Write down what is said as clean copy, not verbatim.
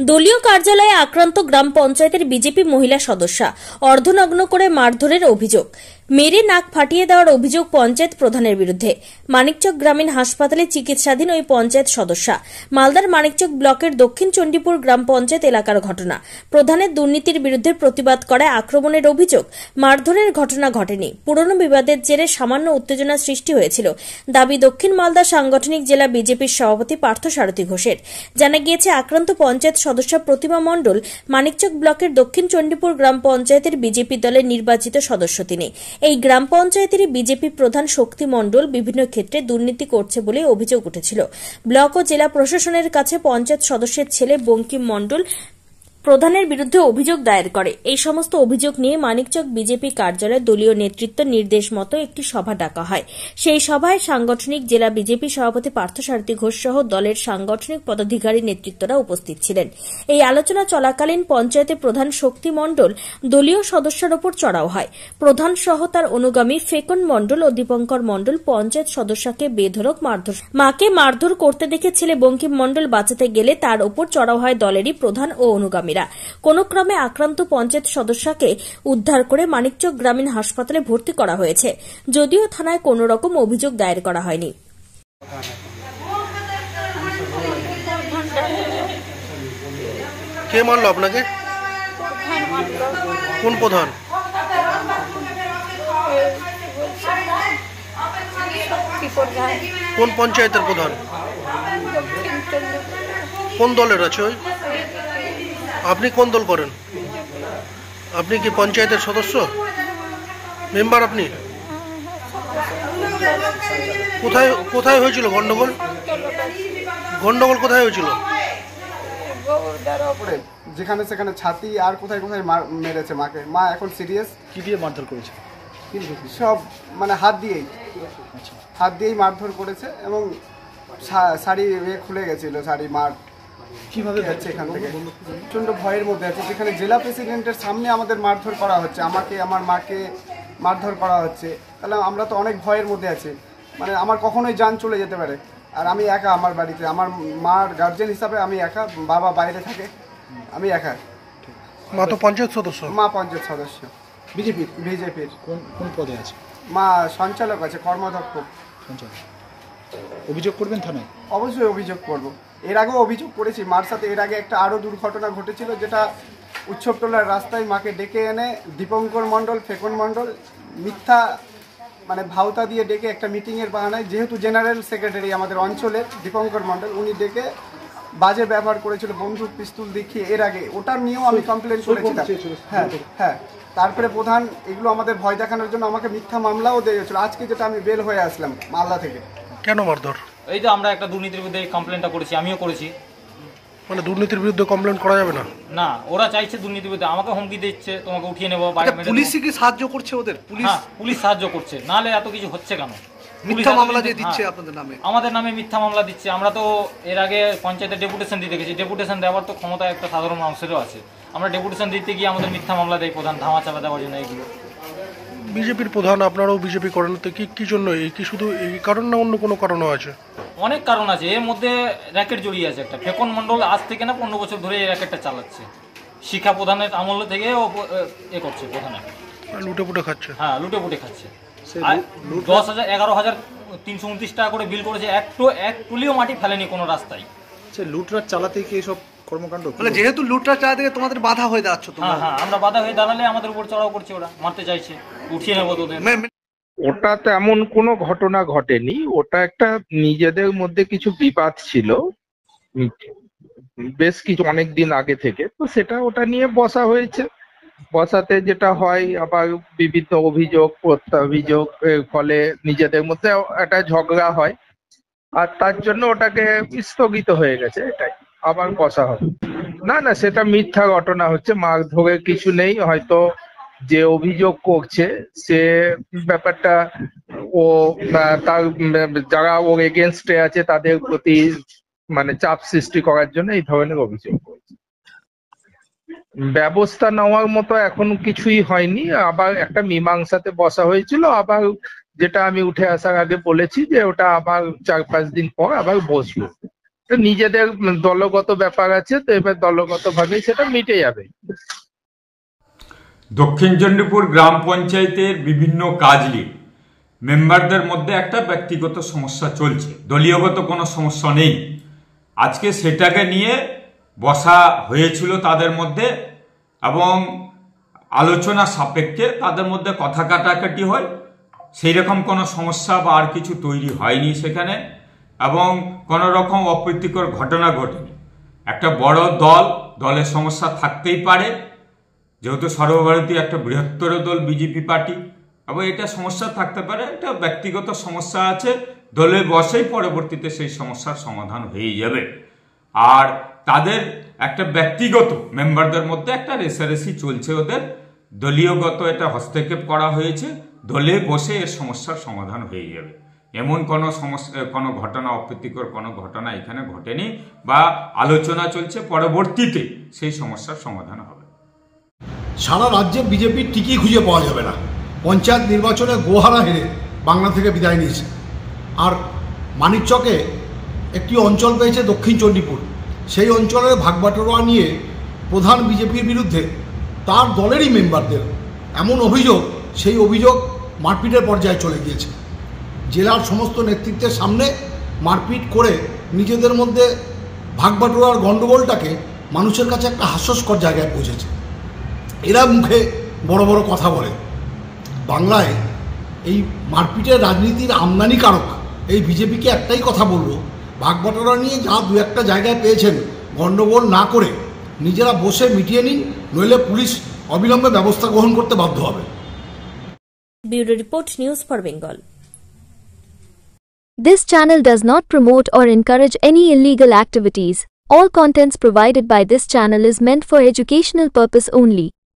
দলীয় কার্যালয়ে আক্রান্ত গ্রাম পঞ্চায়েতের বিজেপি মহিলা সদস্যা, অর্ধনগ্ন করে মারধরের অভিযোগ। মেরে নাক ফাটিয়ে দেওয়ার অভিযোগ পঞ্চায়েত প্রধানের বিরুদ্ধে। মানিকচক গ্রামীণ হাসপাতালে চিকিৎসাধীন ওই পঞ্চায়েত সদস্যা। মালদার মানিকচক ব্লকের দক্ষিণ চণ্ডীপুর গ্রাম পঞ্চায়েত এলাকার ঘটনা। প্রধানের দুর্নীতির বিরুদ্ধে প্রতিবাদ করায় আক্রমণের অভিযোগ। মারধরের ঘটনা ঘটেনি। পুরনো বিবাদের জেরে সামান্য উত্তেজনা সৃষ্টি হয়েছিল, দাবি দক্ষিণ মালদা সাংগঠনিক জেলা বিজেপির সভাপতি পার্থসারথী ঘোষের। জানা গিয়েছে, আক্রান্ত পঞ্চায়েত সদস্য প্রতিমা মণ্ডল মানিকচক ব্লকের দক্ষিণ চণ্ডীপুর গ্রাম পঞ্চায়েতের বিজেপি দলের নির্বাচিত সদস্য। তিনি এই গ্রাম পঞ্চায়েতেরই বিজেপি প্রধান শক্তি মণ্ডল বিভিন্ন ক্ষেত্রে দুর্নীতি করছে বলে অভিযোগ উঠেছিল। ব্লক ও জেলা প্রশাসনের কাছে পঞ্চায়েত সদস্যের ছেলে বঙ্কিম মণ্ডল প্রধানের বিরুদ্ধে অভিযোগ দায়ের করে। এই সমস্ত অভিযোগ নিয়ে মানিকচক বিজেপি কার্যালয়ে দলীয় নেতৃত্ব নির্দেশ মতো একটি সভা ডাকা হয়। সেই সভায় সাংগঠনিক জেলা বিজেপি সভাপতি পার্থসারথী ঘোষ সহ দলের সাংগঠনিক পদাধিকারী নেতৃত্বরা উপস্থিত ছিলেন। এই আলোচনা চলাকালীন পঞ্চায়েতে প্রধান শক্তি মণ্ডল দলীয় সদস্যের ওপর চড়াও হয়। প্রধান সহ তার অনুগামী ফেকন মণ্ডল ও দীপঙ্কর মণ্ডল পঞ্চায়েত সদস্যকে বেধড়ক মারধর। মাকে মারধর করতে দেখে ছেলে বঙ্কিম মণ্ডল বাঁচাতে গেলে তার ওপর চড়াও হয় দলেরই প্রধান ও অনুগামী। কোনো ক্রমে আক্রান্ত পঞ্চায়েত সদস্যকে উদ্ধার করে মানিকচক গ্রামীণ হাসপাতালে ভর্তি করা হয়েছে, যদিও থানায় কোনো রকম অভিযোগ দায়ের করা হয়নি। কে মারলো আপনাকে? কোন প্রধান? কোন পঞ্চায়েতের প্রধান? কোন দলের আছে ওই? আপনি কোন দল করেন? আপনি কি পঞ্চায়েতের সদস্য, মেম্বার? আপনি কোথায় কোথায় হয়েছিল গন্ডগোল? গন্ডগোল কোথায় হয়েছিল? যেখানে সেখানে ছাতি আর কোথায় কোথায় মেরেছে মাকে। মা এখন সিরিয়াস। কি দিয়ে মারধর করেছে? সব মানে হাত দিয়েই মারধর করেছে এবং শাড়ি খুলে গেছিল, শাড়ি মার কিভাবে যাচ্ছে এখান থেকে প্রচণ্ড ভয়ের মধ্যে আছে। যেখানে জেলা প্রেসিডেন্টের সামনে আমাদের মারধর করা হচ্ছে, আমাকে আমার মাকে মারধর করা হচ্ছে, তাহলে আমরা তো অনেক ভয়ের মধ্যে আছি। মানে আমার কখনোই জান চলে যেতে পারে। আর আমি একা আমার বাড়িতে, আমার মার গার্জেন হিসাবে আমি একা, বাবা বাইরে থাকে, আমি একা। মা তো পঞ্চায়েত সদস্য? মা পঞ্চায়েত সদস্য বিজেপির। কোন পদে আছে? মা সঞ্চালক আছে, কর্মাধ্যক্ষ। অভিযোগ করবেন থানায়? অবশ্যই অভিযোগ করব। এর আগেও অভিযোগ করেছি মার সাথে। এর আগে একটা আরও দুর্ঘটনা ঘটেছিল, যেটা উৎসবটোলার রাস্তায় মাকে ডেকে এনে দীপঙ্কর মণ্ডল, ফেকন মণ্ডল মিথ্যা মানে ভাওতা দিয়ে ডেকে একটা মিটিংয়ের বাহানায়, যেহেতু জেনারেল সেক্রেটারি আমাদের অঞ্চলের দীপঙ্কর মণ্ডল, উনি ডেকে বাজে ব্যবহার করেছিল, বন্দুক পিস্তুল দেখিয়ে। এর আগে ওটার নিয়েও আমি কমপ্লেন করেছিলাম। হ্যাঁ, তারপরে প্রধান এগুলো আমাদের ভয় দেখানোর জন্য আমাকে মিথ্যা মামলাও দিয়েছিল। আজকে যেটা আমি বেল হয়ে আসলাম মালদা থেকে। কেন মারধর? এই তো আমরা একটা দুর্নীতির বিরুদ্ধে কমপ্লেনটা করেছি, আমিও করেছি। মানে দুর্নীতির বিরুদ্ধে কমপ্লেন করা যাবে না? না, ওরা চাইছে দুর্নীতির বিরুদ্ধে, আমাকে হুমকি দিচ্ছে, তোমাকে উঠিয়ে নেবো। পুলিশ কি সাহায্য করছে ওদের? পুলিশ সাহায্য করছে, নাহলে এত কিছু হচ্ছে কেন? মিথ্যা মামলা যে দিচ্ছে আপনাদের নামে, আমাদের নামে মিথ্যা মামলা দিচ্ছে। আমরা তো এর আগে পঞ্চায়েতের ডেপুটেশন দিতে গেছি, ডেপুটেশন দেওয়ার তো ক্ষমতা একটা সাধারণ মানুষেরও আছে। আমরা ডেপুটেশন দিতে গিয়ে আমাদের মিথ্যা মামলা দেয় প্রধান, ধামা চাপা দেওয়ার জন্য। এগুলো বিজেপির প্রধান, আপনারাও বিজেপি করেন, তো কি জন্য? এই কি শুধু এই কারণ না অন্য কোনো কারণও আছে? অনেক কারণ আছে, এর মধ্যে র্যাকেট জড়িয়ে আছে একটা। ফেকন মণ্ডল আজ থেকে না 15 বছর ধরে এই র্যাকেটটা চালাচ্ছে। শিক্ষা প্রধানের আমল থেকে এ করছে প্রধানের, লুটেপুটে খাচ্ছে। হ্যাঁ, লুটেপুটে খাচ্ছে। 11,329 টাকা করে বিল করেছে, এক টুলিও মাটি ফেলেনি কোনো রাস্তায়। লুটরাট চালাতে কি এইসব কর্মকাণ্ড? মানে যেহেতু লুটরাট চালাতে তোমাদের বাধা হয়ে দাঁড়াচ্ছ তোমরা? হ্যাঁ, আমরা বাধা হয়ে দাঁড়ালে আমাদের উপর চড়াও করছে, ওরা মারতে চাইছে, উঠিয়ে নেবো তোদের। ওটা তেমন কোনো ঘটনা ঘটেনি, ওটা একটা নিজেদের মধ্যে কিছু বিবাদ ছিল বেশ কিছু অনেক দিন আগে থেকে, তো ওটা নিয়ে বসা হয়েছে। বসাতে যেটা হয়, আবার বিভিন্ন অভিযোগ প্রত্যাভিযোগ এর ফলে নিজেদের মধ্যে একটা ঝগড়া হয়, আর তার জন্য ওটাকে স্থগিত হয়ে গেছে। এটাই, আবার বসা হবে না, সেটা মিথ্যা ঘটনা হচ্ছে। মারধরের কিছু নেই। হয়তো যে অভিযোগ করছে সে ব্যাপারটা ও তার যারা ওর এগেনস্টে আছে তাদের প্রতি মানে চাপ সৃষ্টি করার জন্য এই ধরনের অভিযোগ করছে। ব্যবস্থা নেওয়ার মতো এখন কিছুই হয়নি। আবার একটা মীমাংসাতে বসা হয়েছিল, আবার যেটা আমি উঠে আসার আগে বলেছি যে ওটা আবার 4-5 দিন পর আবার বসলো। তো নিজেদের দলগত ব্যাপার আছে, তো এবার দলগত ভাবেই সেটা মিটে যাবে। দক্ষিণ চণ্ডীপুর গ্রাম পঞ্চায়েতের বিভিন্ন কাজ নিয়ে মেম্বারদের মধ্যে একটা ব্যক্তিগত সমস্যা চলছে, দলীয়গত কোনো সমস্যা নেই। আজকে সেটাকে নিয়ে বসা হয়েছিল তাদের মধ্যে এবং আলোচনা সাপেক্ষে তাদের মধ্যে কথা কাটাকাটি হয়। সেই রকম কোনো সমস্যা বা আর কিছু তৈরি হয়নি সেখানে এবং কোনো রকম অপ্রীতিকর ঘটনা ঘটেনি। একটা বড় দলের সমস্যা থাকতেই পারে, যেহেতু সর্বভারতীয় একটা বৃহত্তর দল বিজেপি পার্টি, এবং এটা সমস্যা থাকতে পারে, এটা ব্যক্তিগত সমস্যা আছে, দলে বসেই পরবর্তীতে সেই সমস্যার সমাধান হয়ে যাবে। আর তাদের একটা ব্যক্তিগত মেম্বারদের মধ্যে একটা রেষারেষি চলছে, ওদের দলীয়গত এটা হস্তক্ষেপ করা হয়েছে, দলে বসে এর সমস্যার সমাধান হয়ে যাবে। এমন কোনো সমস্যা, কোনো ঘটনা, অপ্রীতিকর কোনো ঘটনা এখানে ঘটেনি বা আলোচনা চলছে, পরবর্তীতে সেই সমস্যার সমাধান হবে। সারা রাজ্যে বিজেপির টিকি খুঁজে পাওয়া যাবে না। পঞ্চায়েত নির্বাচনে গোহারা হেরে বাংলা থেকে বিদায় নিয়েছে। আর মানিকচকে একটি অঞ্চল পেয়েছে দক্ষিণ চণ্ডীপুর, সেই অঞ্চলের ভাগবাটোয়ারা নিয়ে প্রধান বিজেপির বিরুদ্ধে তার দলেরই মেম্বারদের এমন অভিযোগ, সেই অভিযোগ মারপিটের পর্যায়ে চলে গিয়েছে। জেলার সমস্ত নেতৃত্বের সামনে মারপিট করে নিজেদের মধ্যে ভাগবাটোয়ার গণ্ডগোলটাকে মানুষের কাছে একটা হাস্যস্কর জায়গায় পৌঁছেছে। এরা মুখে বড় বড় কথা বলে, বাংলায় এই মারপিটের রাজনীতির আমদানি কারক এই বিজেপিকে একটাই কথা বলবো, ভাগবাটোয়ারা নিয়ে যা দু একটা জায়গায় পেয়েছেন গণ্ডগোল না করে নিজেরা বসে মিটিয়ে নিন, নইলে পুলিশ অবিলম্বে ব্যবস্থা গ্রহণ করতে বাধ্য হবে। Bureau report, news for Bengal. This channel does not promote or encourage any illegal activities. All contents provided by this channel is meant for educational purpose only.